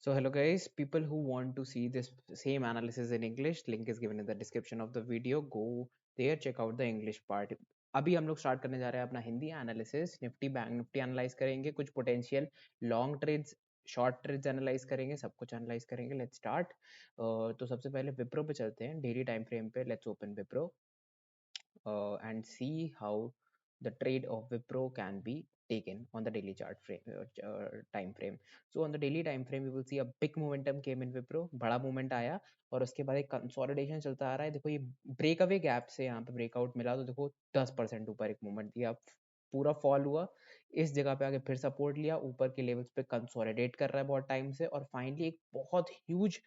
So hello guys, people who want to see this same analysis in English, link is given in the description of the video. Go there, check out the English part. अभी हम लोग start करने जा रहे हैं अपना Hindi analysis. Nifty bank Nifty analyze करेंगे, कुछ potential long trades, short trades analyze करेंगे, सब कुछ एनालाइज करेंगे. Let's start. तो सबसे पहले विप्रो पे चलते हैं, डेली टाइम फ्रेम पे. Let's open Wipro and see how the trade of Wipro can be taken on the daily chart frame time frame. So on the daily time frame you will see a big momentum came in Wipro, बड़ा movement आया और उसके बाद एक consolidation चलता आ रहा है. देखो ये ब्रेकअवे गैप से यहाँ पे ब्रेकआउट मिला तो देखो 10% ऊपर एक मूवमेंट दिया, पूरा फॉल हुआ, इस जगह पे आके फिर सपोर्ट लिया, ऊपर के लेवल्स पे कंसोलिडेट कर रहा है बहुत टाइम से और फाइनली एक बहुत ह्यूज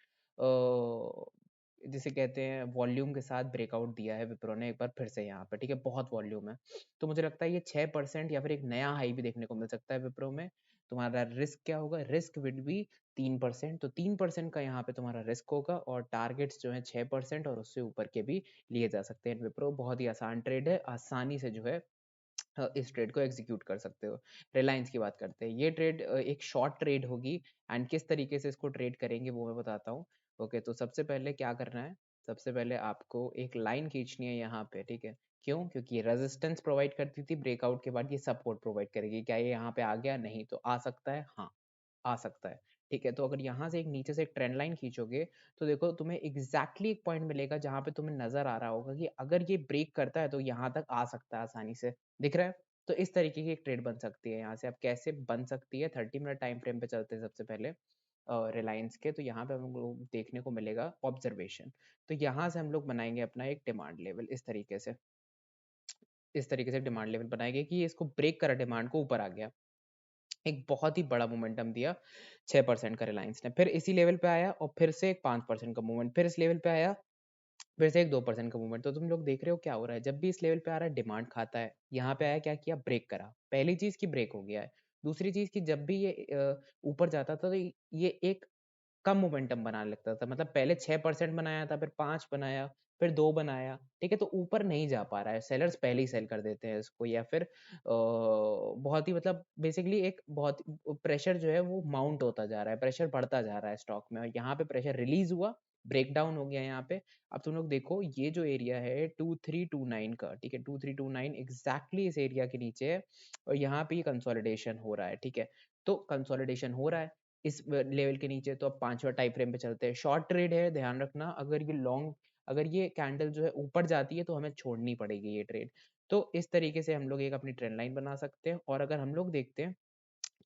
जिसे कहते हैं वॉल्यूम के साथ ब्रेकआउट दिया है विप्रो ने एक बार फिर से यहाँ पर. ठीक है, बहुत वॉल्यूम है. तो मुझे लगता है ये 6% या फिर एक नया हाई भी देखने को मिल सकता है विप्रो में. तुम्हारा रिस्क क्या होगा? Risk will be 3%. तो 3% का यहाँ पे तुम्हारा रिस्क होगा और टारगेट्स जो है 6% और उससे ऊपर के भी लिए जा सकते हैं. विप्रो बहुत ही आसान ट्रेड है, आसानी से जो है इस ट्रेड को एग्जीक्यूट कर सकते हो. रिलायंस की बात करते हैं, ये ट्रेड एक शॉर्ट ट्रेड होगी एंड किस तरीके से इसको ट्रेड करेंगे वो मैं बताता हूँ. ओके, तो सबसे पहले क्या करना है, सबसे पहले आपको एक लाइन खींचनी है यहाँ पे. ठीक है, क्यों? क्योंकि ये रेजिस्टेंस प्रोवाइड करती थी, ब्रेकआउट के बाद ये सपोर्ट प्रोवाइड करेगी. क्या ये यहाँ पे आ गया? नहीं. तो आ सकता है, हाँ आ सकता है. ठीक है, तो अगर यहाँ से एक नीचे से एक ट्रेंड लाइन खींचोगे तो देखो तुम्हें एग्जैक्टली एक पॉइंट मिलेगा जहाँ पे तुम्हें नजर आ रहा होगा कि अगर ये ब्रेक करता है तो यहाँ तक आ सकता है आसानी से. दिख रहा है? तो इस तरीके की एक ट्रेड बन सकती है यहाँ से. अब कैसे बन सकती है? 30 मिनट टाइम फ्रेम पे चलते हैं सबसे पहले रिलायंस के. तो यहाँ पे हम लोग देखने को मिलेगा ऑब्जर्वेशन. तो यहाँ से हम लोग बनाएंगे अपना एक डिमांड लेवल इस तरीके से, इस तरीके से डिमांड लेवल बनाएंगे कि ये इसको ब्रेक करा, डिमांड को ऊपर आ गया, एक बहुत ही बड़ा मोमेंटम दिया 6% का रिलायंस ने, फिर इसी लेवल पे आया और फिर से एक 5% का मूवमेंट, फिर इस लेवल पे आया, फिर से एक 2% का मूवमेंट. तो तुम लोग देख रहे हो क्या हो रहा है, जब भी इस लेवल पे आ रहा है डिमांड खाता है, यहाँ पे आया क्या किया? ब्रेक करा. पहली चीज की ब्रेक हो गया है. दूसरी चीज की जब भी ये ऊपर जाता था तो ये एक कम मोमेंटम बनाने लगता था. मतलब पहले 6% बनाया था, फिर 5 बनाया, फिर 2 बनाया. ठीक है, तो ऊपर नहीं जा पा रहा है, सेलर्स पहले ही सेल कर देते हैं इसको, या फिर बहुत ही मतलब बेसिकली एक बहुत प्रेशर जो है वो माउंट होता जा रहा है, प्रेशर बढ़ता जा रहा है स्टॉक में, और यहाँ पे प्रेशर रिलीज हुआ, ब्रेक डाउन हो गया यहाँ पे. अब तुम लोग देखो ये जो एरिया है 2329 का, ठीक है, 2329 एग्जैक्टली इस एरिया के नीचे है और यहाँ पे ये कंसोलिडेशन हो रहा है. ठीक है, तो कंसोलिडेशन हो रहा है इस लेवल के नीचे. तो अब पांचवा टाइम फ्रेम पे चलते हैं. शॉर्ट ट्रेड है, ध्यान रखना, अगर ये लॉन्ग, अगर ये कैंडल जो है ऊपर जाती है तो हमें छोड़नी पड़ेगी ये ट्रेड. तो इस तरीके से हम लोग एक अपनी ट्रेंड लाइन बना सकते हैं. और अगर हम लोग देखते हैं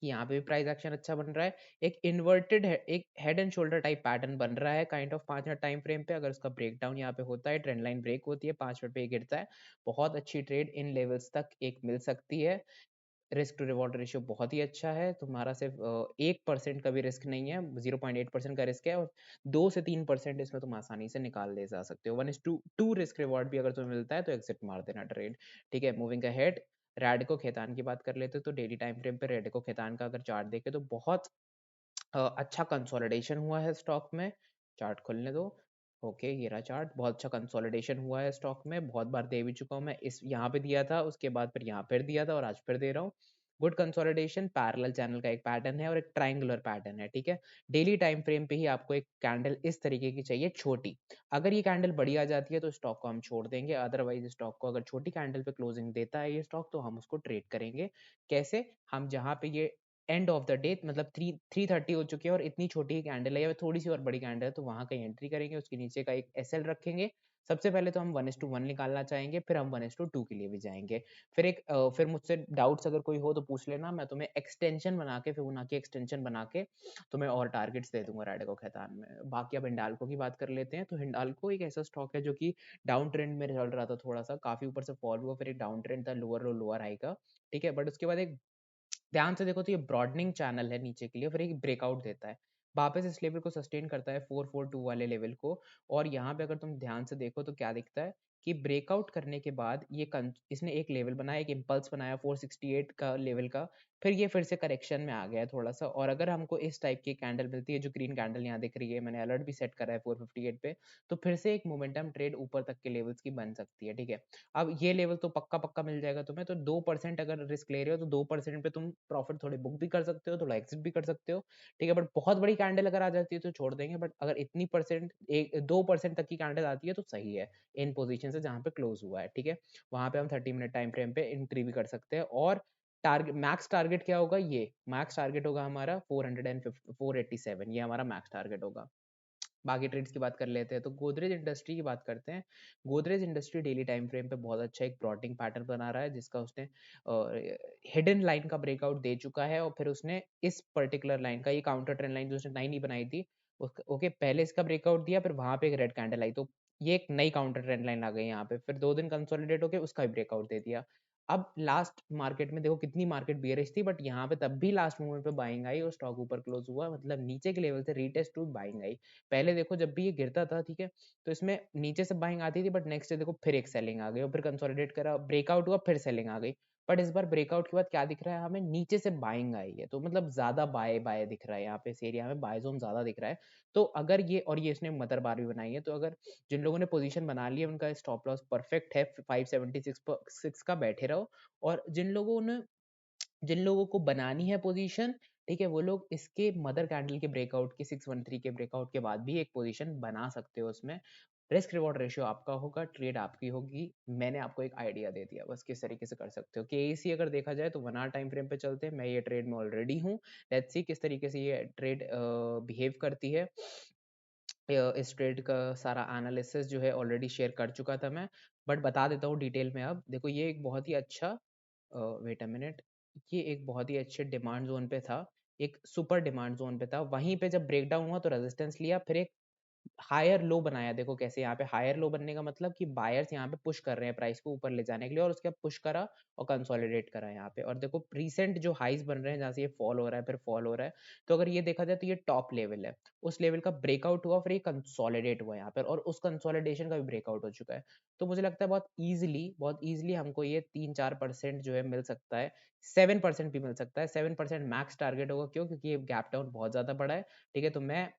कि यहाँ पे भी प्राइस एक्शन अच्छा बन रहा है, एक इन्वर्टेड है, एक head and shoulder type pattern बन रहा है kind of 5 minute time frame पे. अगर उसका ब्रेक डाउन यहाँ पे होता है, ट्रेंड लाइन ब्रेक होती है, 5 मिनट पे गिरता है, बहुत अच्छी ट्रेड इन लेवल्स तक एक मिल सकती है. रिस्क टू रिवॉर्ड रेशियो बहुत ही अच्छा है तुम्हारा, सिर्फ 1% का भी रिस्क नहीं है, 0.8% का रिस्क है, और 2 से 3% इसमें तुम आसानी से निकाल ले जा सकते हो. 1:2 रिस्क रिवॉर्ड भी अगर तुम्हें मिलता है तो एग्जिट मार देना ट्रेड. ठीक है, मूविंग अहेड, रैडिको खेतान की बात कर लेते तो डेली टाइम फ्रेम पे रैडिको खेतान का अगर चार्ट देखे तो बहुत अच्छा कंसोलिडेशन हुआ है स्टॉक में. चार्ट खोलने दो. ओके, ये रहा चार्ट, बहुत अच्छा कंसोलिडेशन हुआ है स्टॉक में, बहुत बार दे भी चुका हूँ मैं, इस यहाँ पे दिया था, उसके बाद फिर यहाँ फिर दिया था और आज फिर दे रहा हूँ. गुड कंसोलिडेशन, पैरेलल चैनल का एक पैटर्न है और एक ट्रायंगुलर पैटर्न है. ठीक है, डेली टाइम फ्रेम पे ही आपको एक कैंडल इस तरीके की चाहिए छोटी. अगर ये कैंडल बड़ी आ जाती है तो स्टॉक को हम छोड़ देंगे, अदरवाइज स्टॉक को अगर छोटी कैंडल पे क्लोजिंग देता है ये स्टॉक तो हम उसको ट्रेड करेंगे. कैसे? हम जहाँ पे ये एंड ऑफ द डे मतलब 3:30 हो चुके हैं और इतनी छोटी कैंडल है या थोड़ी सी और बड़ी कैंडल है तो वहां कहीं एंट्री करेंगे, उसके नीचे का एक एसएल रखेंगे. सबसे पहले तो हम 1:1 निकालना चाहेंगे, फिर हम 1:2 के लिए भी जाएंगे. फिर फिर मुझसे डाउट्स अगर कोई हो तो पूछ लेना, मैं तुम्हें एक्सटेंशन बना के, फिबोनाची एक्सटेंशन बना के तुम्हें और टारगेट्स दे दूंगा रैडिको खैतान में. बाकी अब हिंडाल्को की बात कर लेते हैं. तो हिंडाल्को एक ऐसा स्टॉक है जो कि डाउन ट्रेंड में चल रहा था, थोड़ा सा काफी ऊपर से फॉल हुआ, फिर एक डाउन ट्रेंड था, लोअर लो लोअर हाई का. ठीक है, बट उसके बाद एक ध्यान से देखो तो ये ब्रॉडनिंग चैनल है नीचे के लिए, फिर एक ब्रेकआउट देता है, वापस इस लेवल को सस्टेन करता है 442 वाले लेवल को. और यहाँ पे अगर तुम ध्यान से देखो तो क्या दिखता है कि ब्रेकआउट करने के बाद ये इसने एक लेवल बनाया, एक इम्पल्स बनाया 468 का लेवल का, फिर ये फिर से करेक्शन में आ गया है थोड़ा सा। और अगर हमको इस टाइप की कैंडल मिलती है, जो ग्रीन कैंडल यहाँ दिख रही है, मैंने अलर्ट भी सेट करा है 458 पे, तो फिर से एक मोमेंटम ट्रेड ऊपर तक के लेवल्स की बन सकती है, ठीक है। अब ये लेवल तो पक्का पक्का मिल जाएगा तुम्हें, तो 2% अगर रिस्क ले रहे हो तो 2% पे तुम प्रॉफिट थोड़े बुक भी कर सकते हो, थोड़ा एग्जिट भी कर सकते हो, ठीक है। बट बहुत बड़ी कैंडल अगर आ जाती है तो छोड़ देंगे, बट अगर इतनी परसेंट, 2% तक की कैंडल आती है तो सही है इन पोजीशन से जहां पे क्लोज हुआ है, ठीक है। वहां पे हम 30 मिनट टाइम फ्रेम पे एंट्री भी कर सकते हैं। और टारगेट, मैक्स टारगेट क्या होगा, ये मैक्स टारगेट होगा हमारा 487, ये हमारा मैक्स टारगेट होगा। बाकी ट्रेड्स की बात कर लेते हैं, तो गोदरेज इंडस्ट्री की बात करते हैं। Godrej industry daily time frame पे बहुत अच्छा एक ब्रॉडिंग पैटर्न बना रहा है, जिसका उसने हिडन लाइन का ब्रेकआउट दे चुका है, और फिर उसने इस पर्टिकुलर लाइन का, ये काउंटर ट्रेंड लाइन जो उसने नई नहीं बनाई थी, ओके, पहले इसका ब्रेकआउट दिया, फिर वहां पे एक रेड कैंडल आई, तो ये एक नई काउंटर ट्रेंड लाइन आ गई यहाँ पे। फिर 2 दिन कंसोलिडेट होकर उसका भी ब्रेकआउट दे दिया। अब लास्ट मार्केट में देखो कितनी मार्केट बियरिश थी, बट यहाँ पे तब भी लास्ट मोमेंट पे बाइंग आई और स्टॉक ऊपर क्लोज हुआ, मतलब नीचे के लेवल से रीटेस्ट टू बाइंग आई। पहले देखो जब भी ये गिरता था, ठीक है, तो इसमें नीचे से बाइंग आती थी, बट नेक्स्ट डे देखो फिर एक सेलिंग आ गई, और फिर कंसोलिडेट करा, ब्रेकआउट हुआ, फिर सेलिंग आ गई। बट इस बार ब्रेकआउट के बाद क्या दिख रहा है हमें, नीचे से बाइंग आई है, तो मतलब ज्यादा बाय बाय दिख रहा है यहाँ पे, इस एरिया में बाय जोन ज्यादा दिख रहा है। तो अगर ये, और ये इसने मदर बार भी बनाई है, तो अगर जिन लोगों ने पोजीशन बना ली है उनका स्टॉप लॉस परफेक्ट है, 576 का बैठे रहो। और जिन लोगों को बनानी है पोजीशन, ठीक है, वो लोग इसके मदर कैंडल के ब्रेकआउट के 613 के ब्रेकआउट के बाद भी एक पोजीशन बना सकते हो उसमें। रिस्क रिवॉर्ड रेशियो आपका होगा, ट्रेड आपकी होगी, मैंने आपको एक आइडिया दे दिया बस किस तरीके से कर सकते हो। केएसी अगर देखा जाए तो 1 आवर टाइम फ्रेम पे चलते हैं, मैं ये ट्रेड में ऑलरेडी हूँ। लेट्स सी किस तरीके से ये ट्रेड बिहेव करती है। इस ट्रेड का सारा एनालिसिस जो है ऑलरेडी शेयर कर चुका था मैं, बट बता देता हूँ डिटेल में। अब देखो ये एक बहुत ही अच्छा, वेट अ मिनट, ये एक बहुत ही अच्छे डिमांड जोन पे था, एक सुपर डिमांड जोन पे था, वहीं पे जब ब्रेकडाउन हुआ तो रेजिस्टेंस लिया, फिर एक हायर लो बनाया। देखो कैसे यहाँ पे हायर लो बनने का मतलब कि बायर्स यहाँ पे पुश कर रहे हैं प्राइस को ऊपर ले जाने के लिए, और उसके बाद पुश करा और कंसोलिडेट करा यहाँ पे। और देखो रिसेंट जो हाइज बन रहे हैं जहाँ से ये फॉल हो रहा है फिर फॉल हो रहा है, तो अगर ये देखा जाए तो ये टॉप लेवल है, उस लेवल का ब्रेकआउट हुआ, फिर ये कंसोलिडेट हुआ यहाँ पर, और उस कंसोलिडेशन का भी ब्रेकआउट हो चुका है। तो मुझे लगता है बहुत ईजिली हमको ये 3-4% जो है मिल सकता है, 7% भी मिल सकता है। 7% मैक्स टारगेट होगा, क्यों, क्योंकि ये गैप डाउन बहुत ज्यादा बड़ा है, ठीक है। तो मैं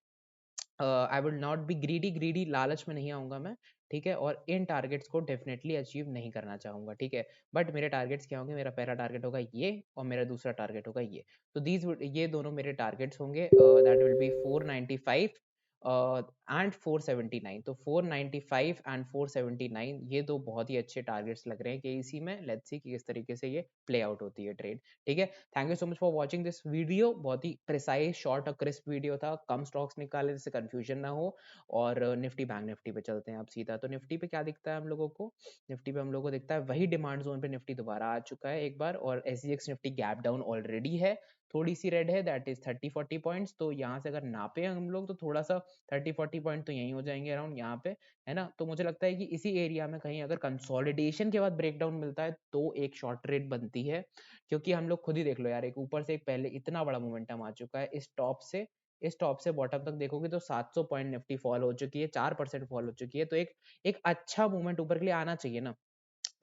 I will not be greedy लालच में नहीं आऊंगा मैं, ठीक है, और इन टारगेट्स को डेफिनेटली अचीव नहीं करना चाहूंगा, ठीक है। बट मेरे टारगेट्स क्या होंगे, मेरा पहला टारगेट होगा ये, और मेरा दूसरा टारगेट होगा ये। तो ये दोनों मेरे टारगेट्स होंगे, दैट विल बी 495 एंड 479। तो 495 एंड 479, ये दो बहुत ही अच्छे टारगेट्स लग रहे हैं केईसी में। लेट्स सी कि किस तरीके से ये प्ले आउट होती है ट्रेड, ठीक है। Thank you so much for watching this video, बहुत ही प्रिसाइज, शॉर्ट और क्रिस्प वीडियो था, कम स्टॉक्स निकाले जिससे कंफ्यूजन ना हो। और निफ्टी बैंक निफ्टी पे चलते हैं आप सीधा। तो निफ्टी पे क्या दिखता है हम लोगों को, निफ्टी पे हम लोगों को दिखता है वही डिमांड जोन पे निफ्टी दोबारा आ चुका है एक बार, और SGX Nifty gap down already है, थोड़ी सी रेड है, दैट इज 30-40 पॉइंट्स। तो यहाँ से अगर नापे हम लोग तो थोड़ा सा 30-40 पॉइंट तो यही हो जाएंगे अराउंड यहाँ पे, है ना। तो मुझे लगता है कि इसी एरिया में कहीं अगर कंसोलिडेशन के बाद ब्रेकडाउन मिलता है तो एक शॉर्ट ट्रेड बनती है, क्योंकि हम लोग खुद ही देख लो यार, एक ऊपर से एक पहले इतना बड़ा मोमेंटम आ चुका है, इस टॉप से बॉटम तक देखोगे तो 700 पॉइंट निफ्टी फॉल हो चुकी है, 4% फॉल हो चुकी है। तो एक एक अच्छा मूवमेंट ऊपर के लिए आना चाहिए ना।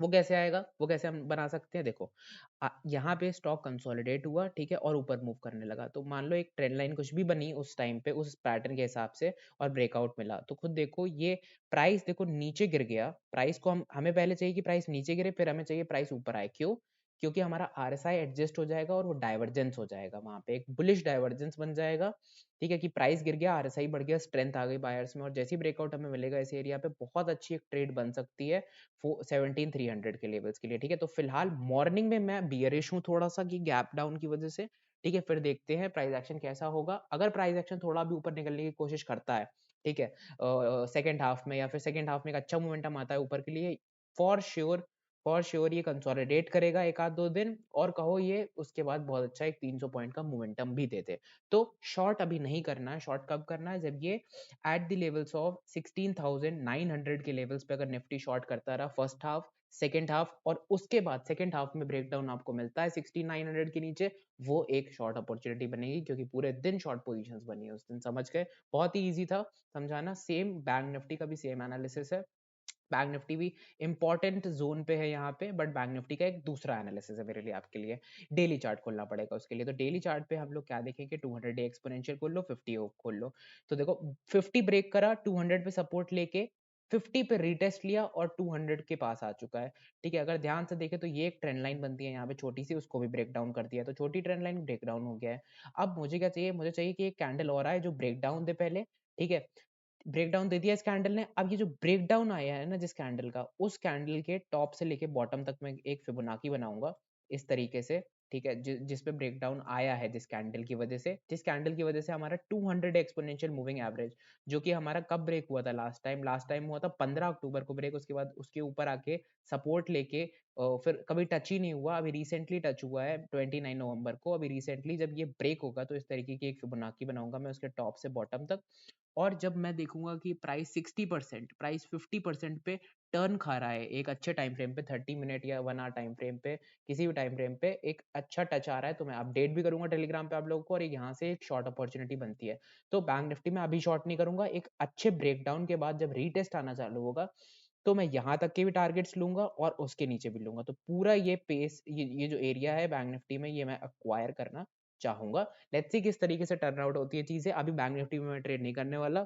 वो कैसे आएगा, वो कैसे हम बना सकते हैं, देखो यहाँ पे स्टॉक कंसोलिडेट हुआ, ठीक है, और ऊपर मूव करने लगा, तो मान लो एक ट्रेंड लाइन कुछ भी बनी उस टाइम पे उस पैटर्न के हिसाब से, और ब्रेकआउट मिला, तो खुद देखो ये प्राइस देखो नीचे गिर गया। प्राइस को हमें पहले चाहिए कि प्राइस नीचे गिरे, फिर हमें चाहिए प्राइस ऊपर आए, क्यों, क्योंकि हमारा आरएसआई एडजस्ट हो जाएगा और वो डाइवर्जेंस हो जाएगा, वहां पे एक बुलिश डाइवर्जेंस बन जाएगा, ठीक है, कि प्राइस गिर गया, आरएसआई बढ़ गया, स्ट्रेंथ आ गई बायर्स में, और जैसी ब्रेकआउट हमें मिलेगा इस एरिया पे, बहुत अच्छी एक ट्रेड बन सकती है 17,300 के लेवल्स के लिए, ठीक है। तो फिलहाल मॉर्निंग में मैं बियरिश हूँ थोड़ा सा, कि गैप डाउन की वजह से, ठीक है। फिर देखते हैं प्राइस एक्शन कैसा होगा, अगर प्राइस एक्शन थोड़ा भी ऊपर निकलने की कोशिश करता है, ठीक है, सेकेंड हाफ में, या फिर सेकेंड हाफ में एक अच्छा मोमेंटम आता है ऊपर के लिए, फॉर श्योर फॉर श्योर ये कंसोलिडेट करेगा 1 आध 2 दिन, और कहो ये उसके बाद बहुत अच्छा एक 300 पॉइंट का मोमेंटम भी देते। तो शॉर्ट अभी नहीं करना है, शॉर्ट कब करना है, जब ये एट द लेवल्स ऑफ 16,900 के लेवल्स पे अगर निफ्टी शॉर्ट करता रहा फर्स्ट हाफ, सेकेंड हाफ, और उसके बाद सेकेंड हाफ में ब्रेकडाउन आपको मिलता है 16,900 के नीचे, वो एक शॉर्ट अपॉर्चुनिटी बनेगी, क्योंकि पूरे दिन शॉर्ट पोजीशंस बनी है उस दिन, समझ गए। बहुत ही इजी था समझाना, सेम बैंक निफ्टी का भी सेम एनालिसिस है, बैंक निफ्टी भी इंपॉर्टेंट जोन पे है यहाँ पे, बट बैंक निफ्टी का एक दूसरा एनालिसिस है मेरे लिए, आपके लिए डेली चार्ट खोलना पड़ेगा उसके लिए। तो डेली चार्ट पे हम लोग क्या देखेंगे, 200 डे एक्सपोनेंशियल खोल लो, 50 खोल लो। तो देखो 50 ब्रेक करा, 200 पे सपोर्ट लेके 50 पे रीटेस्ट लिया और 200 के पास आ चुका है। ठीक है, अगर ध्यान से देखें तो ये एक ट्रेंड लाइन बनती है यहाँ पे छोटी सी, उसको भी ब्रेक डाउन कर दिया, तो छोटी ट्रेंड लाइन ब्रेक डाउन हो गया है। अब मुझे क्या चाहिए, मुझे चाहिए कि एक कैंडल और आए जो ब्रेक डाउन दे पहले। ठीक है, ब्रेक डाउन दे दिया इस कैंडल ने। अब ये जो ब्रेक डाउन आया है ना जिस कैंडल का, उस कैंडल के टॉप से लेके बॉटम तक मैं एक फिबोनाची बनाऊंगा इस तरीके से। ठीक है, जिस पे ब्रेक डाउन आया है जिस कैंडल की वजह से, जिस कैंडल की वजह से हमारा 200 एक्सपोनेंशियल मूविंग एवरेज, जो कि हमारा कब ब्रेक हुआ था लास्ट टाइम हुआ था 15 अक्टूबर को ब्रेक, उसके बाद उसके ऊपर आके सपोर्ट लेके फिर कभी टच ही नहीं हुआ। अभी रिसेंटली टच हुआ है 29 नवंबर को। अभी रिसेंटली जब ये ब्रेक होगा तो इस तरीके की एक फिबोनाची बनाऊंगा मैं उसके टॉप से बॉटम तक। और जब मैं देखूंगा कि प्राइस 60%, प्राइस 50% पे टर्न खा रहा है एक अच्छे टाइम फ्रेम पे, 30 मिनट या 1 आवर टाइम फ्रेम पे, किसी भी टाइम फ्रेम पे एक अच्छा टच आ रहा है, तो मैं अपडेट भी करूंगा टेलीग्राम पे आप लोगों को, और यहाँ से एक शॉर्ट अपॉर्चुनिटी बनती है। तो बैंक निफ्टी में अभी शॉर्ट नहीं करूंगा, एक अच्छे ब्रेकडाउन के बाद जब रीटेस्ट आना चालू होगा तो मैं यहाँ तक के भी टारगेट्स लूंगा और उसके नीचे भी लूंगा। तो पूरा ये पेस, ये जो एरिया है बैंक निफ्टी में, ये मैं अक्वायर करना चाहूंगा। लेट्स सी किस तरीके से टर्न आउट होती है चीजें। अभी बैंक निफ्टी में मैं ट्रेड नहीं करने वाला,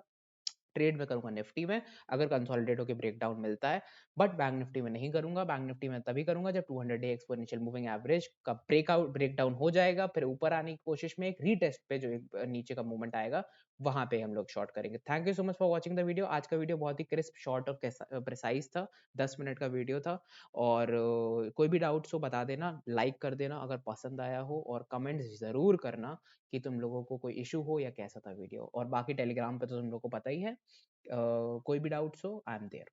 ट्रेड में करूंगा निफ्टी में, अगर कंसोलिडेट होकर ब्रेकडाउन मिलता है। बट बैंक निफ्टी में नहीं करूंगा, बैंक निफ्टी में तभी करूंगा जब 200 डे एक्सपोनेंशियल मूविंग एवरेज का ब्रेकआउट ब्रेकडाउन हो जाएगा, फिर ऊपर आने की कोशिश में एक रीटेस्ट पे जो एक नीचे का मूवमेंट आएगा, वहां पे हम लोग शॉर्ट करेंगे। Thank you so much for watching the video. आज का वीडियो बहुत ही क्रिस्प, शॉर्ट और प्रिसाइज था, 10 मिनट का वीडियो था। और कोई भी डाउट्स हो बता देना, लाइक कर देना अगर पसंद आया हो, और कमेंट जरूर करना कि तुम लोगों को कोई इशू हो या कैसा था वीडियो। और बाकी टेलीग्राम पे तो तुम लोग को पता ही है, कोई भी डाउट्स हो, आई एम देयर।